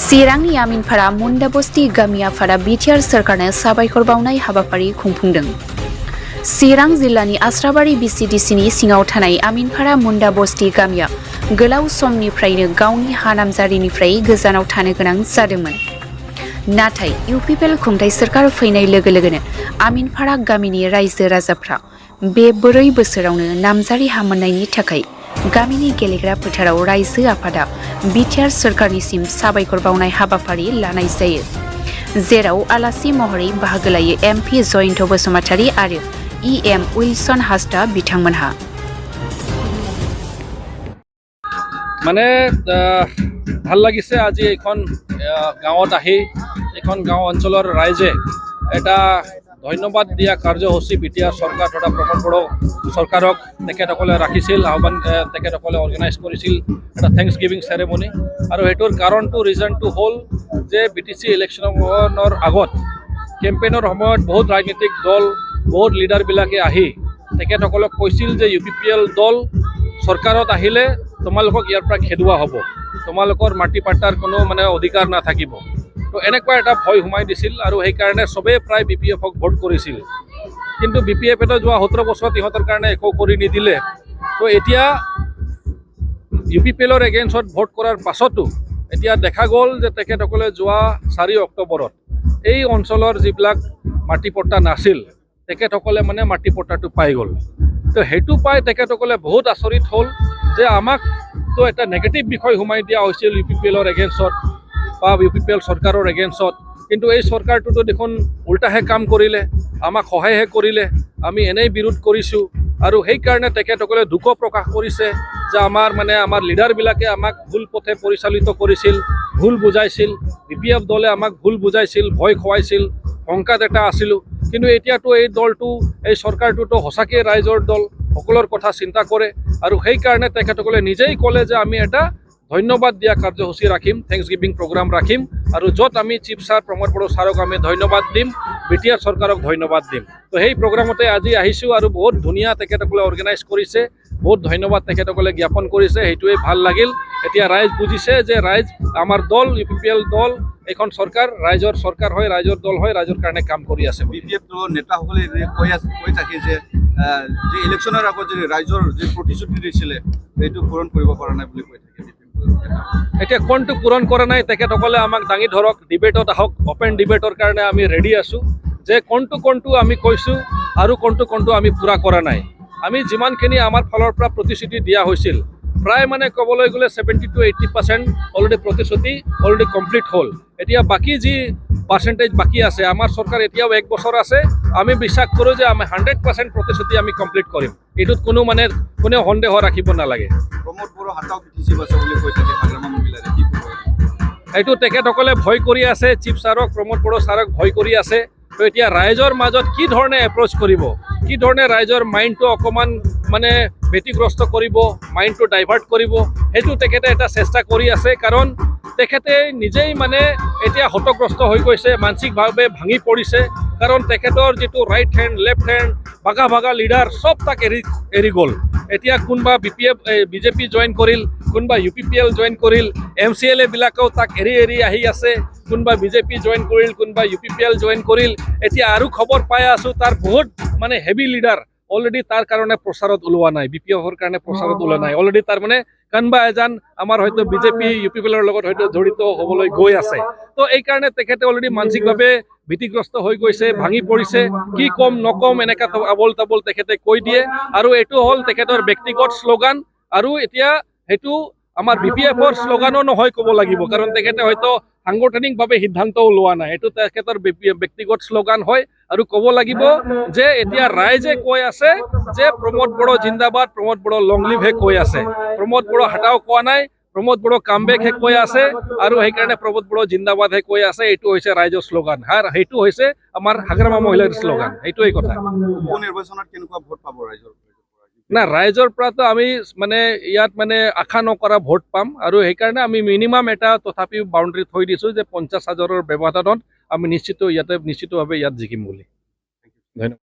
चिरांनि आमिनफारा मुन्दाबस्ति गामि आफादा बिटिआर सोरखारनो साबायखर बावनाय हाबाफारि खुंफुंदों। चिरां जिल्लानि आस्राबारि बिसिडिसिनि सिङाव थानाय आमिनफारा मुन्दाबस्ति गामिया गोलाव समनिफ्रायनो गावनि हा नामजारिनिफ्राय गोजानाव थानो गोनां जादोंमोन। नाथाय इउपिपिएल खुंथाय सोरखार फैनाय लोगो लोगोनो आमिनफारा गामिनि रायजो राजाफ्रा बे 4 बोसोरावनो नामजारि हा मोननायनि थाखाय गामिनि गेलेग्रा फोथाराव रायजो आफादा बिटिआर सोरखारनिसिम साबायखर बावनाय हाबाफारि लानाय जायो, जेराव आलासि महरै बाहागो लायो एमपि जयन्त बसुमतारी आरो इएम उइलसन हासदा बिथांमोनहा। মানে ভাল লাগিছে আজি এখন গাঁৱত আহি এখন গাঁও অঞ্চলৰ ৰাইজে এটা ধন্যবাদ দিয়া কাৰ্যসূচী বিটিআৰ চৰকাৰ তথা প্ৰমোদ বড়ো চৰকাৰক তেখেতসকলে ৰাখিছিল, আহ্বান তেখেতসকলে অৰ্গেনাইজ কৰিছিল এটা থেংকছ গিভিং চেৰেমনি। আৰু সেইটোৰ কাৰণটো ৰিজনটো হ'ল যে বিটিচি ইলেকশ্যনৰ আগত কেম্পেইনৰ সময়ত বহুত ৰাজনৈতিক দল বহুত লিডাৰবিলাকে আহি তেখেতসকলক কৈছিল যে ইউপিপিএল দল চৰকাৰত আহিলে তোমালোকক ইয়াৰ পৰা খেদোৱা হ'ব, তোমালোকৰ মাটি পাট্টাৰ কোনো অধিকাৰ নাথাকিব। তো এনেকুৱা এটা ভয় সোমাই দিছিল আৰু সেইকাৰণে চবেই প্ৰায় বিপিএফক ভোট কৰিছিল। কিন্তু বিপিএফে যোৱা 17 বছৰত ইহঁতৰ কাৰণে একো কৰি নিদিলে। তো এতিয়া ইউপিপিএলৰ এগেইনষ্টত ভোট কৰাৰ পাছতো এতিয়া দেখা গ'ল যে তেখেতসকলে যোৱা 4 অক্টোবৰত এই অঞ্চলৰ যিবিলাক মাটি পট্টা নাছিল তেখেতসকলে মাটি পট্টাটো পাই গ'ল। তো সেইটো পাই তেখেতসকলে বহুত আচৰিত হ'ল যে আমাক তো এটা নেগেটিভ বিষয় সোমাই দিয়া হৈছিল ইউপিপিএলৰ এগেইনষ্টত বা ইউপিপিএল চৰকাৰৰ এগেইনষ্টত। কিন্তু এই চৰকাৰটোতো দেখোন উল্টাহে কাম কৰিলে, আমাক সহায়হে কৰিলে, আমি এনেই বিৰোধ কৰিছোঁ। আৰু সেইকাৰণে তেখেতসকলে দুখ প্ৰকাশ কৰিছে যে আমাৰ লিডাৰবিলাকে আমাক ভুল পথে পৰিচালিত কৰিছিল, ভুল বুজাইছিল, বিপিএফ দলে আমাক ভুল বুজাইছিল, ভয় খুৱাইছিল, শংকাত এটা আছিলোঁ। কিন্তু এতিয়াতো এই দলটো এই চৰকাৰটোতো সঁচাকৈ ৰাইজৰ দল, সকলৰ কথা চিন্তা কৰে। আৰু সেইকাৰণে তেখেতসকলে নিজেই ক'লে যে আমি এটা ধন্যবাদ দিয়া কাৰ্যসূচী ৰাখিম, থেংকছ গিভিং প্ৰগ্ৰাম ৰাখিম, আৰু য'ত আমি চিফ ছাৰ প্ৰমোদ বড়ো ছাৰক আমি ধন্যবাদ দিম, বিটিআৰ চৰকাৰক ধন্যবাদ দিম। তো সেই প্ৰগ্ৰামতে আজি আহিছোঁ আৰু বহুত ধুনীয়া তেখেতসকলে অৰ্গেনাইজ কৰিছে, বহুত ধন্যবাদ তেখেতসকলে জ্ঞাপন কৰিছে, সেইটোৱে ভাল লাগিল। এতিয়া ৰাইজ বুজিছে যে ৰাইজ আমাৰ দল ইউপিপিএল দল এখন চৰকাৰ ৰাইজৰ চৰকাৰ হয়, ৰাইজৰ দল হয়, ৰাইজৰ কাৰণে কাম কৰি আছে। বিপিএফ দলৰ নেতাসকলে কৈ থাকে যে ইলেকশ্যনৰ আগত যে ৰাইজৰ যে প্ৰতিশ্ৰুতি দিছিলে সেইটো পূৰণ কৰিব পৰা নাই বুলি কৈ থাকে। এতিয়া কোনটো পূৰণ কৰা নাই তেখেতসকলে আমাক দাঙি ধৰক, ডিবেটত আহক, অপেন ডিবেটৰ কাৰণে আমি ৰেডি আছোঁ যে কোনটো আমি কৈছোঁ আৰু কোনটো আমি পূৰা কৰা নাই। আমি যিমানখিনি আমাৰ ফালৰ পৰা প্ৰতিশ্ৰুতি দিয়া হৈছিল প্ৰায় ক'বলৈ গ'লে 70 to 80% অলৰেডি প্ৰতিশ্ৰুতি অলৰেডি কমপ্লিট হ'ল। এতিয়া বাকী যি পাৰ্চেণ্টেজ বাকী আছে, আমাৰ চৰকাৰ এতিয়াও 1 বছৰ আছে, আমি বিশ্বাস কৰোঁ যে আমি 100% প্ৰতিশ্ৰুতি আমি কমপ্লিট কৰিম। এইটোত কোনেও সন্দেহ ৰাখিব নালাগে। প্ৰমোদ বড়ো হাতক বিটিচি বাছা বুলি কৈ থাকে হাগ্ৰামা মহিলাৰে, কি ক'ব? এইটো তেখেতসকলে ভয় কৰি আছে, চিফ ছাৰক প্ৰমোদ বড়ো ছাৰক ভয় কৰি আছে। তো এতিয়া ৰাইজৰ মাজত কি ধৰণে এপ্ৰ'চ কৰিব, কি ধৰণে ৰাইজৰ মাইণ্ডটো অকণমান ব্যতিগ্ৰস্ত কৰিব, মাইণ্ডটো ডাইভাৰ্ট কৰিব, সেইটো তেখেতে এটা চেষ্টা কৰি আছে। কাৰণ তেখেতে নিজেই এতিয়া হতগ্ৰস্ত হৈ গৈছে, মানসিকভাৱে ভাঙি পৰিছে। কাৰণ তেখেতৰ যিটো ৰাইট হেণ্ড লেফ্ট হেণ্ড ভাগা লিডাৰ চব তাক এৰি গ'ল। এতিয়া কোনোবা বিজেপি জইন কৰিল, কোনোবা ইউপিপিএল জইন কৰিল, MCLA বিলাকেও তাক এৰি আহি আছে, কোনোবা বিজেপি জইন কৰিল, কোনোবা ইউপিপিএল জইন কৰিল। এতিয়া আৰু খবৰ পাই আছোঁ তাৰ বহুত হেভি লিডাৰ অলৰেডি তাৰ কাৰণে প্ৰচাৰত ওলোৱা নাই, বিপিএফৰ কাৰণে প্ৰচাৰত ওলোৱা নাই। অলৰেডি কোনোবা এজন আমাৰ হয়তো বিজেপি ইউপিপিএলৰ লগত হয়তো জড়িত হ'বলৈ গৈ আছে। তো এই কাৰণে তেখেতে অলৰেডি মানসিকভাৱে ভীতিগ্ৰস্ত হৈ গৈছে, ভাঙি পৰিছে। কি ক'ম নক'ম এনেকা আবল তাবল তেখেতে কৈ দিয়ে। আৰু এইটো হ'ল তেখেতৰ ব্যক্তিগত শ্লোগান, আৰু এতিয়া সেইটো আমাৰ বিপিএফৰ শ্লোগানো নহয় ক'ব লাগিব, কাৰণ তেখেতে হয়তো সাংগঠনিকভাৱে সিদ্ধান্তও লোৱা নাই। এইটো তেখেতৰ ব্যক্তিগত শ্লোগান হয়। আৰু ক'ব লাগিব যে এতিয়া ৰাইজে কৈ আছে যে প্ৰমোদ বড়ো জিন্দাবাদ, প্ৰমোদ বড়ো লং লিভহে কৈ আছে, প্ৰমোদ বড়ো হাটাও কোৱা নাই, প্ৰমোদ বড়ো কামবেকহে কৈ আছে। আৰু সেইকাৰণে প্ৰমোদ বড়ো জিন্দাবাদহে কৈ আছে। এইটো হৈছে ৰাইজৰ শ্লোগান, সেইটো হৈছে আমাৰ হাগ্ৰামা মহিলাৰ শ্লোগান। এইটোৱেই কথা। উপনিৰ্বাচনত কেনেকুৱা ভোট পাব ৰাইজৰ? না, ৰাইজৰ পৰাতো আমি ইয়াত আশা নকৰা ভোট পাম। আৰু সেইকাৰণে আমি মিনিমাম এটা তথাপিও বাউণ্ডাৰী থৈ দিছোঁ যে 50,000ৰ ব্যৱধানত আমি নিশ্চিতভাৱে ইয়াত জিকিম বুলি। ধন্যবাদ।